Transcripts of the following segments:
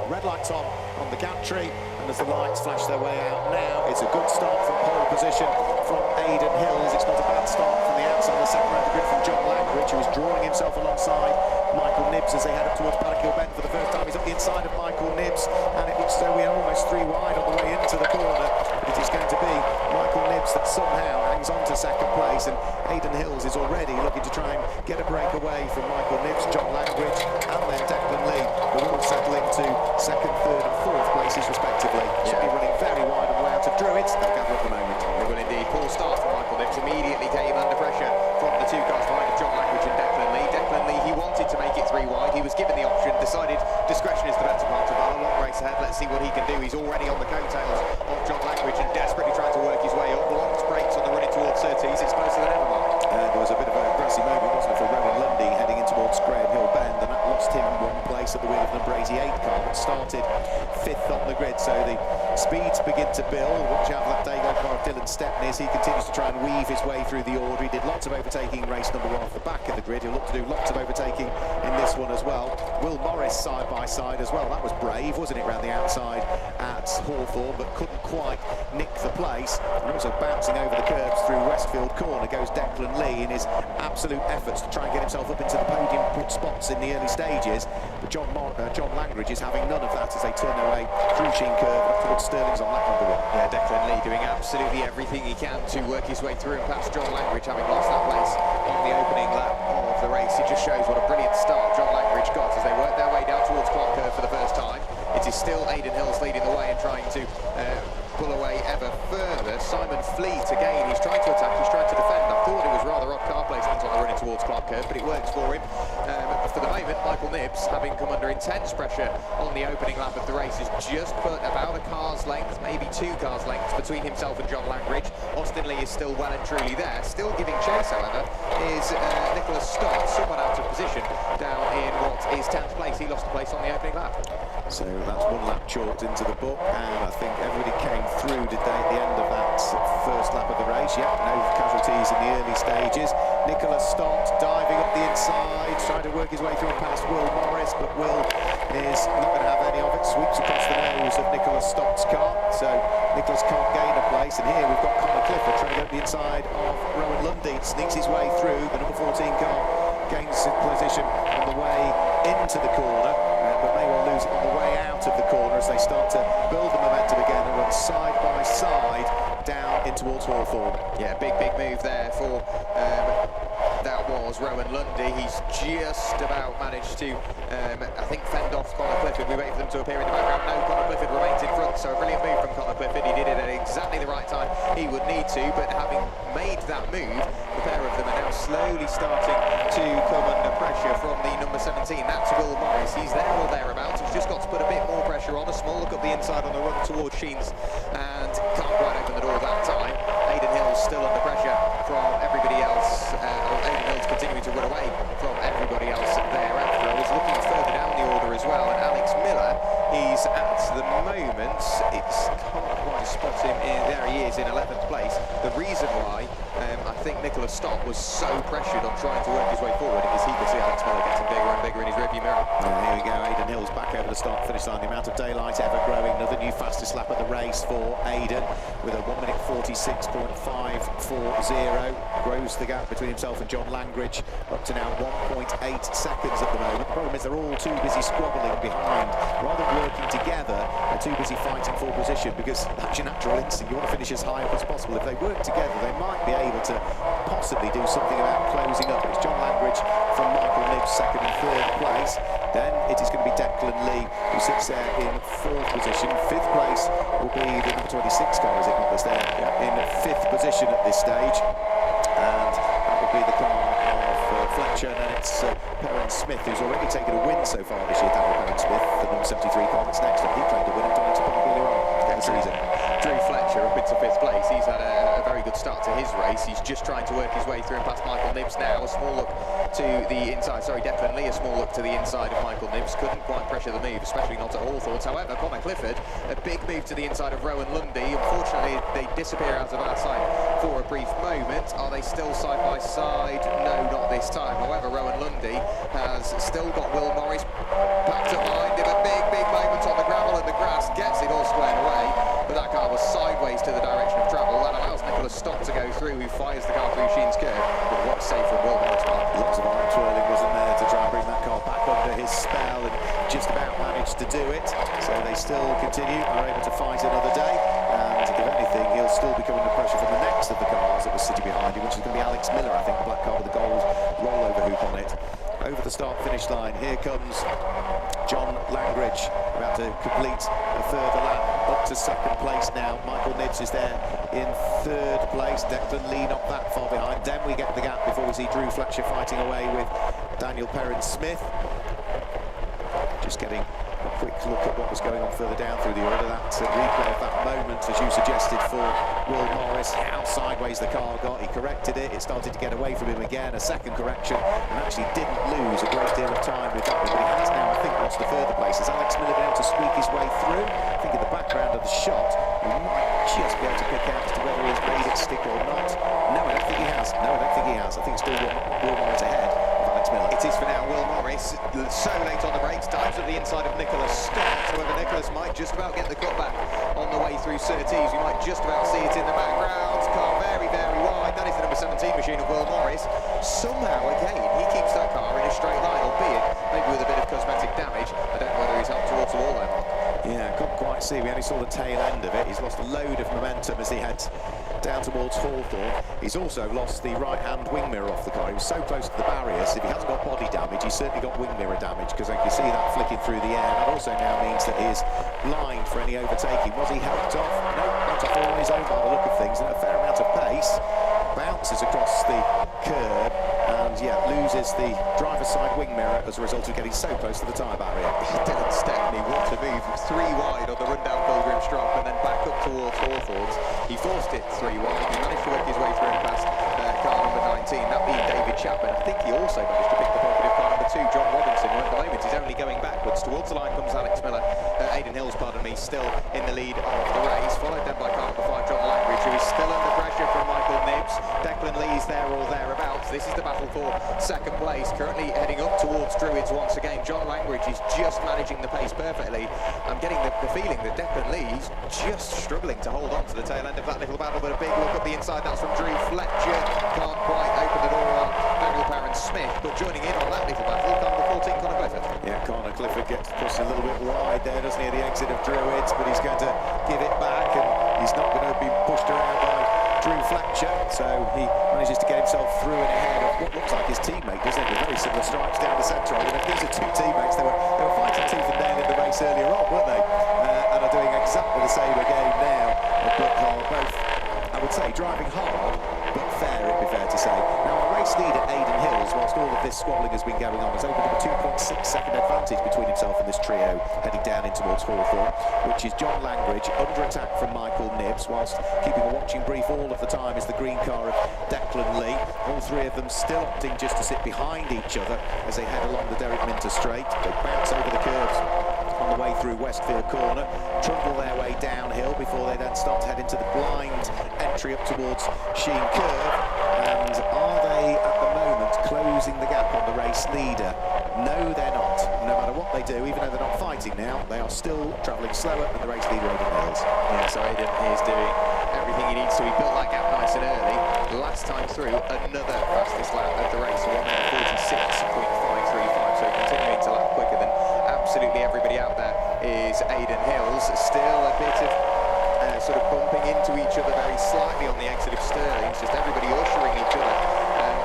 Well, red lights on the gantry, and as the lights flash their way out now, it's a good start from pole position from Aidan Hills. It's not a bad start from the outside of the second round of the grid from John Langridge, who is drawing himself alongside Michael Nibbs as they head up towards Paddock Bend for the first time. He's up the inside of Michael Nibbs, and it looks as though we are almost 3 wide on the way into the corner. But it is going to be Michael Nibbs that somehow hangs on to second place, and Aidan Hills is already looking to try and get a break away from Michael Nibbs, John Langridge, and then Declan Lee, who will settle into second, third and fourth places respectively. Should be running very wide on the way out of Druids. They'll gather at the moment. They will indeed. Poor start from Michael Nibbs. Immediately came under pressure from the 2 cars behind of John Langridge and Declan Lee. Declan Lee, he wanted to make it 3 wide. He was given the option, decided discretion is the better part of valor. Long race ahead. Let's see what he can do. He's already on the coattails of John Langridge and desperately trying to work his way up. Long's brakes on the running towards Surtees. It's closer than ever, Mark. There was a bit of a grassy moment, wasn't it, for Rowan Lundy heading in towards Graham Hill Bend, and that lost him 1 place at the wheel of the number 88 car, but started 5th on the grid. So the speeds begin to build. Watch out for that Déja car of Dylan Stepney as he continues to try and weave his way through the order. He did lots of overtaking in race number 1 off the back of the grid. He'll look to do lots of overtaking in this one as well. Will Morris side by side as well. That was brave, wasn't it, round the outside at Hawthorne, but couldn't quite nick the place. And also bouncing over the curbs through Westfield Corner goes Declan Lee in his absolute efforts to try and get himself up into the podium spots in the early stages. But John Langridge is having none of that as they turn their way through Sheen Curve up towards Stirling's on lap number 1. Yeah, Declan Lee doing absolutely everything he can to work his way through and past John Langridge, having lost that place on the opening lap of the race. It just shows what a brilliant start John Langridge got as they work their way down towards Clark Curve for the first time. It is still Aidan Hills leading the way and trying to pull away ever further. Simon Fleet again, he's trying to attack, he's trying to defend. I thought it was rather odd car placement on the running towards Clark Curve, but it works for him. For the moment, Michael Nibbs, having come under intense pressure on the opening lap of the race, has just put about a car's length, maybe 2 cars' lengths between himself and John Langridge. Austin Lee is still well and truly there. Still giving chase, however, is Nicholas Stott, somewhat out of position down in what is 10th place. He lost the place on the opening lap. So that's 1 lap chalked into the book, and I think everybody came through, did they, at the end of that first lap of the race? Yep, no casualties in the early stages. Nicholas Stott diving up the inside, trying to work his way through and past Will Morris, but Will is not going to have any of it. Sweeps across the nose of Nicholas Stott's car, so Nicholas can't gain a place. And here we've got Connor Clifford trying to go up the inside of Rowan Lundy, sneaks his way through. The number 14 car gains position on the way into the corner, but may well lose it on the way out of the corner as they start to build the momentum again and run side by side down in towards Hawthorne. Yeah, big move there for that was Rowan Lundy. He's just about managed to, I think, fend off Connor Clifford. We wait for them to appear in the background. No, Connor Clifford remains in front, so a brilliant move from Connor Clifford. He did it at exactly the right time he would need to, but having made that move, the pair of them are now slowly starting to come under pressure from the number 17. That's Will Morris. He's there or thereabouts. He's just got to put a bit more pressure on. A small look up the inside on the run towards Sheens and can't quite open the door that time. Aidan Hills still under pressure from everybody else. Aidan Hills continuing to run away from everybody else thereafter. I was looking further down the order as well, and Alex Miller, he's at the moment, can't quite spot him in, there he is in 11th place. The reason why I think Nicholas Stott was so pressured on trying to work his way forward is he can see Alex Miller getting bigger and bigger in his rearview mirror. And here we go, Aidan Hills back over the start-finish line. The amount of daylight ever growing. Another new fastest lap of the race for Aidan with a 1 minute 46.540. Grows the gap between himself and John Langridge up to now 1.8 seconds at the moment. The problem is they're all too busy squabbling behind. Rather than working together, they're too busy fighting for position, because that's your natural instinct. You want to finish as high up as possible. If they work together, they might be able to possibly do something about closing up. It's John Langridge from Michael Nibbs, 2nd and 3rd place. Then it is going to be Declan Lee, who sits there in 4th position. 5th place will be the number 26 car, is it not, that's there in 5th position at this stage. And that will be the car of Fletcher, and then it's Perrin Smith, who's already taken a win so far this year. Daniel Perrin Smith, the number 73 car that's next up. He claimed a win at Donington Park earlier on in the season. Drew Fletcher up into 5th place. He's had a very good start to his race. He's just trying to work his way through and past Michael Nibbs now. A small look to the inside, Declan Lee, a small look to the inside of Michael Nibbs. Couldn't quite pressure the move, especially not at Hawthorne. However, Connor Clifford, a big move to the inside of Rowan Lundy. Unfortunately, they disappear out of our sight for a brief moment. Are they still side by side? No, not this time. However, Rowan Lundy has still got Will Morris packed up behind him. A big moment on the year's spell and just about managed to do it. So they still continue, are able to fight another day. And if anything, he'll still be coming under pressure from the next of the cars that was sitting behind him, which is going to be Alex Miller, I think, the black car with the gold rollover hoop on it. Over the start-finish line, here comes John Langridge, about to complete a further lap up to second place now. Michael Nibbs is there in third place. Declan Lee not that far behind. Then we get the gap before we see Drew Fletcher fighting away with Daniel Perrin-Smith. Just getting a quick look at what was going on further down through the order. That replay of that moment, as you suggested, for Will Morris, how sideways the car got. He corrected it, it started to get away from him again, a second correction, and actually didn't lose a great deal of time with that one, but he has now, I think, lost the further places. Alex Miller been able to squeak his way through. I think in the background of the shot, we might just be able to pick out as to whether he's made it stick or not. No, I don't think he has. No, I don't think he has. I think it's still Will Morris ahead of Alex Miller. It is for now Will Morris, so late on the brakes, dives at the inside of Nicholas Stott. However, Nicholas might just about get the cutback on the way through Surtees. We might just about see it in the background. Car very, very wide. That is the number 17 machine of Will Morris. Somehow, again, he keeps that car in a straight line, albeit maybe with a bit of cosmetic damage. I don't know whether he's helped towards the wall there, Mark. Yeah, couldn't quite see. We only saw the tail end of it. He's lost a load of momentum as he heads down towards Hawthorne. He's also lost the right-hand wing mirror off the car. He was so close to the barriers. If he hasn't got body damage, he's certainly got wing mirror damage, because I can see that flicking through the air. That also now means that he is blind for any overtaking. Was he helped off? No, not off all on his own by the look of things, and a fair amount of pace. Bounces across the curb and, yeah, loses the driver's side wing mirror as a result of getting so close to the tyre barrier. Dylan Stepney, what a move. 3 wide on the run-down Pilgrim Strop and then back up towards Hawthorne's. He forced it 3 wide. He managed to work his way through and past car number 19, that being David Chapman. I think he also managed to pick the pocket of car number 2, John Robinson, who at the moment is only going backwards. Towards the line comes Alex Miller, Aidan Hills, pardon me, still in the lead of the race, followed then by car number 5, John Langridge, who is still under pressure from Michael Nibbs. Declan Lee's there or thereabouts. This is the battle for second place, currently heading up towards Druids once again. John Langridge is just managing the pace perfectly. I'm getting the feeling that Declan Lee's just struggling to hold on to the tail end of that little battle, but a big look at the inside, that's from Drew Fletcher. Can't quite open the door on Daniel Perrin-Smith, but joining in on that little battle, car number 14, Conor Clifford. Yeah, Conor Clifford gets pushed a little bit wide there, doesn't he, at the exit of Druids, but he's going to give it back, and he's not going to be pushed around by Drew Fletcher, so he manages to get himself through and ahead of what looks like his teammate, doesn't it? With very similar stripes down the centre. I mean, these are 2 teammates. They were fighting tooth and nail in the race earlier on, weren't they? And are doing exactly the same again now. But both, I would say, driving hard, but fair, it'd be fair to say. Now, our race leader, Aidan Hills, whilst all of this squabbling has been going on, has opened up a 2.6-second advantage between himself and this trio heading down in towards Hawthorne, which is John Langridge under attack from Michael Nibbs, whilst keeping a watching brief all of the time is the green car of Declan Lee. All 3 of them still opting just to sit behind each other as they head along the Derek Minter Straight. They bounce over the curves on the way through Westfield Corner, trundle their way downhill before they then start to head into the blind entry up towards Sheen Curve. And are they at the moment closing the gap on the race leader? No, they're not. No matter what they do, even though they're not fighting now, they are still travelling slower than the race leader, Aidan Hills. Yeah, so Aidan is doing everything he needs to. He built that gap nice and early. Last time through, another fastest lap of the race, 1:46.535, so continuing to lap quicker than absolutely everybody out there is Aidan Hills. Still a bit of sort of bumping into each other very slightly on the exit of Stirling. It's just everybody ushering each other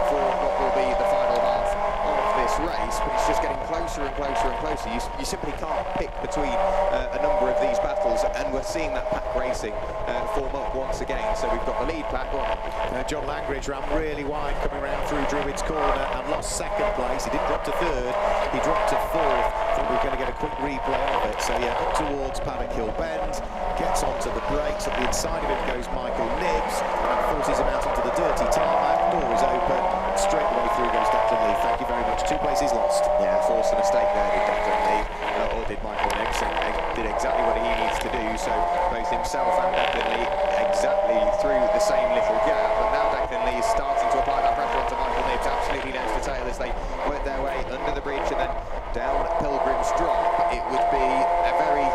for what will be the final half of this race, but it's just getting closer and closer and closer. You simply can't pick between a number of these battles, and we're seeing that pack racing form up once again. So we've got the lead pack on. John Langridge ran really wide coming around through Druids Corner and lost second place. He didn't drop to 3rd, he dropped to 4th. I think we're going to get a quick replay of it. So yeah, up towards Paddock Hill Bend, gets onto the brakes. At the inside of him goes Michael Nibbs and forces him out onto the dirty tarmac. Door is open, straight away through goes Declan Lee. Thank you very much. 2 places lost. Yeah, forced a mistake there, did Declan Lee, or did Michael Nibbs, and did exactly what he needs to do. So both himself and Declan Lee exactly through the same little gap, and now Declan Lee is starting to apply that pressure onto Michael Nibbs, absolutely nose to tail as they work their way under the bridge and then down Pilgrim's Drop. It would be a very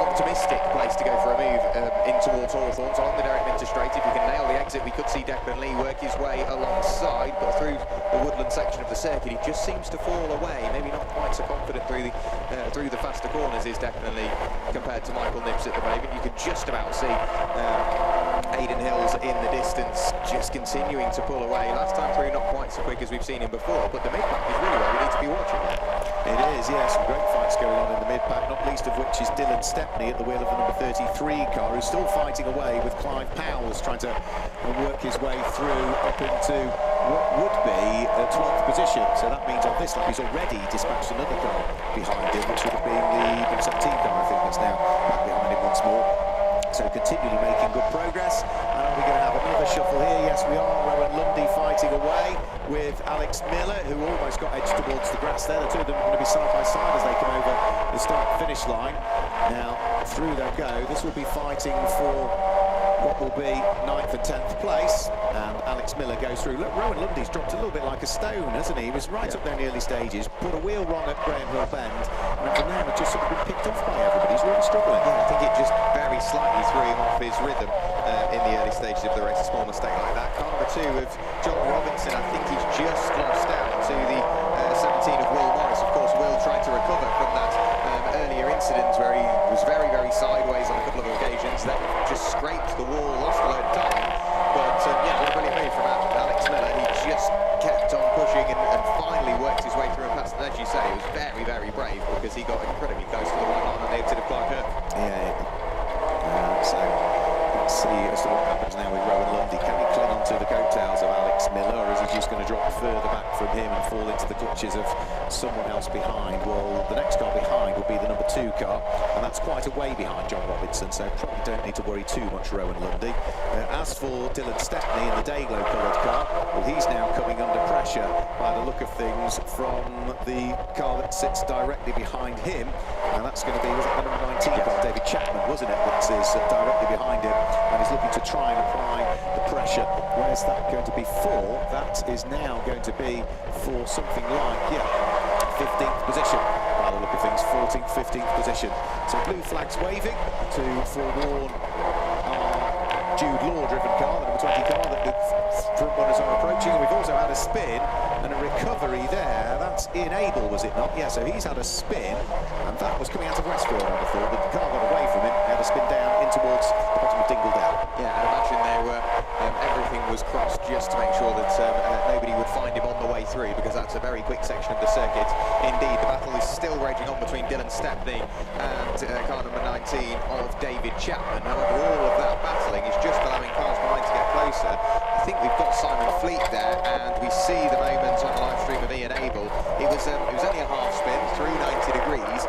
optimistic place to go for a move in towards Hawthorne. So on the Derek Minter Straight, if you can nail the exit, we could see Declan Lee work his way alongside, but through the woodland section of the circuit, he just seems to fall away. Maybe not quite so confident through the faster corners is definitely, compared to Michael Knibbs at the moment, you can just about see Aidan Hills in the distance, just continuing to pull away. Last time through, not quite so quick as we've seen him before, but the mid-pack is really where we need to be watching. It is, yes, some great fights going on in the mid-pack, not least of which is Dylan Stepney at the wheel of the number 33 car, who's still fighting away with Clive Powell's trying to work his way through up into what would be a 12th position. So that means on this lap he's already dispatched another car behind him, which would have been the number 17 car, I think, that's now back behind him once more. So continually making good progress. And are we going to have another shuffle here? Yes, we are. Rowan Lundy fighting away with Alex Miller, who almost got edged towards the grass there. The two of them are going to be side by side as they come over the start-finish line. Now, through they'll go. This will be fighting for what will be 9th and 10th place, and Alex Miller goes through. Look, Rowan Lundy's dropped a little bit like a stone, hasn't he? He was right up there in the early stages, put a wheel wrong at Graham Hill Bend, and from there had just sort of been picked off by everybody. He's really struggling. Yeah, I think it just very slightly threw him off his rhythm in the early stages of the race. A small mistake like that. Car number 2 of John Robinson, I think he's just lost out to the 17 of Will Morris. Of course, Will tried to recover from that earlier incident where he was very, very sideways on a couple of occasions, then just scraped the wall, lost a load of time. But yeah, what a brilliant move from Alex Miller. He just kept on pushing and finally worked his way through and passed. And as you say, it was very, very brave because he got incredibly close to the white line on the exit of Clark Kirk. Yeah. So let's see as to what happens now with Rowan Lundy. Can he cling onto the coattails of Alex Miller, or is he just going to drop further back from him and fall into the clutches of someone else behind? Well, the next car behind will be the number 2 car, and that's quite a way behind John Robinson, so probably don't need to worry too much, Rowan Lundy. As for Dylan Stepney in the Dayglow coloured car, well, he's now coming under pressure by the look of things from the car that sits directly behind him, and that's going to be, was it the number 19 car, David Chapman, wasn't it, that is directly behind him, and he's looking to try and apply the pressure. Where's that going to be for? That is now going to be for something like, 15th position. By the look of things, 14th, 15th position. So blue flags waving to forewarn our Jude Law-driven car, the number 20 car that the front runners are approaching. And we've also had a spin and a recovery there. That's Ian Abel, was it not? Yeah, so he's had a spin, and that was coming out of Westfield, I would have thought. The car got away from him, had a spin down in towards the bottom of Dingle Dell. Yeah, I'd imagine they were, everything was crossed just to make sure that nobody would find him on the way through, because that's a very quick section of the circuit. Indeed, the battle is still raging on between Dylan Stepney and car number 19 of David Chapman. However, all of that battling is just allowing cars behind to get closer. I think we've got Simon Fleet there, and we see the moment on the live stream of Ian Abel. It was only a half spin through 90 degrees,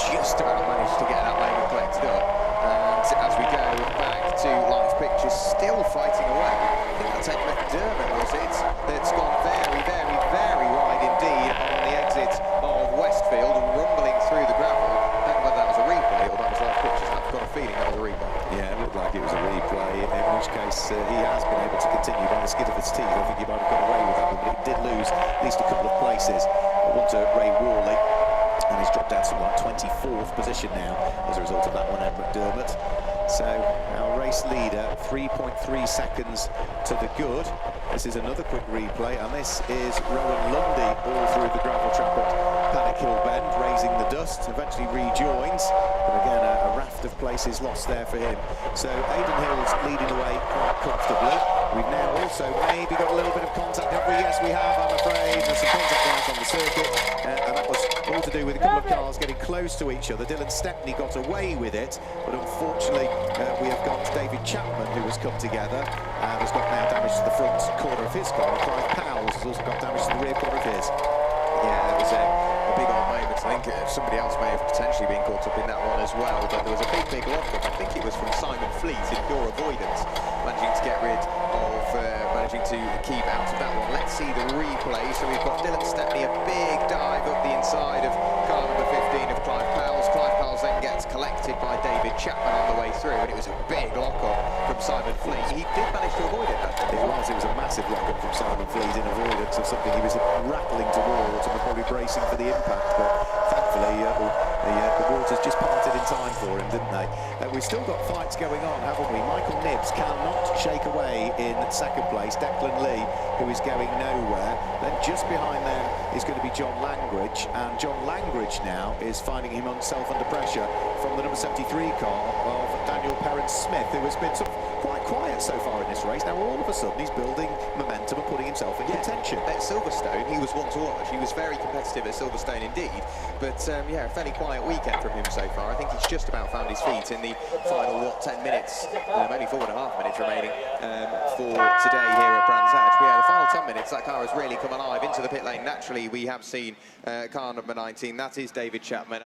just about managed to get that moment collected up. And as we go back to live pictures, still fighting away. I think that's Ed McDermott, was it? That's gone very, very, very wide indeed on the exit of Westfield, rumbling through the gravel. I don't know whether that was a replay or that was live pictures. I've got a feeling that was a replay. Yeah, it looked like it was a replay, in which case he has been able to continue by the skin of his teeth. I think he might have got away with that one, but he did lose at least a couple of places. One to Ray Worley, and he's dropped down to like 24th position now as a result of that one, Ed McDermott. So our race leader, 3.3 seconds to the good. This is another quick replay, and this is Rowan Lundy all through the gravel trap at Paddock Hill Bend, raising the dust, eventually rejoins, but again a raft of places lost there for him. So Aidan Hill's leading away quite comfortably. We've now also maybe got a little bit of contact, have we? Yes, we have, I'm afraid. There's some contact lines on the circuit, and that was all to do with a couple of cars getting close to each other. Dylan Stepney got away with it, but unfortunately we have got David Chapman, who has come together and has got now damage to the front corner of his car. Clive Powell's has also got damage to the rear corner of his. Yeah, there was a big old moment. I think somebody else may have potentially been caught up in that one as well, but there was a big lock-up. I think it was from Simon Fleet in pure avoidance, managing to get rid of, managing to keep out of that one. Let's see the replay. So we've got Dylan Stepney, a big dive up the inside of car number 15 of Clive Powell's. Clive Powell's then gets collected by David Chapman on the way through, and it was a big lock-up from Simon Fleet. He did manage to avoid it, I think. It was a massive lock-up from Simon Fleet in avoidance of something he was rattling towards and was probably bracing for the impact, but thankfully the water's just parted in time for him. didn't they? We've still got fights going on, haven't we? Michael Nibbs cannot shake away in second place. Declan Lee, who is going nowhere. Then just behind them is going to be John Langridge, and John Langridge now is finding himself under pressure from the number 73 car of Daniel Perrin-Smith, who has been sort of quite quiet so far in this race. Now all of a sudden he's building momentum and putting himself in contention. At Silverstone he was one to watch. He was very competitive at Silverstone indeed, but yeah, a fairly quiet weekend from him so far. I think he's just about found his feet in the final 10 minutes, only 4.5 minutes remaining for today here at Brands Hatch. But yeah, the final 10 minutes that car has really come alive into the pit lane. Naturally we have seen car number 19, that is David Chapman.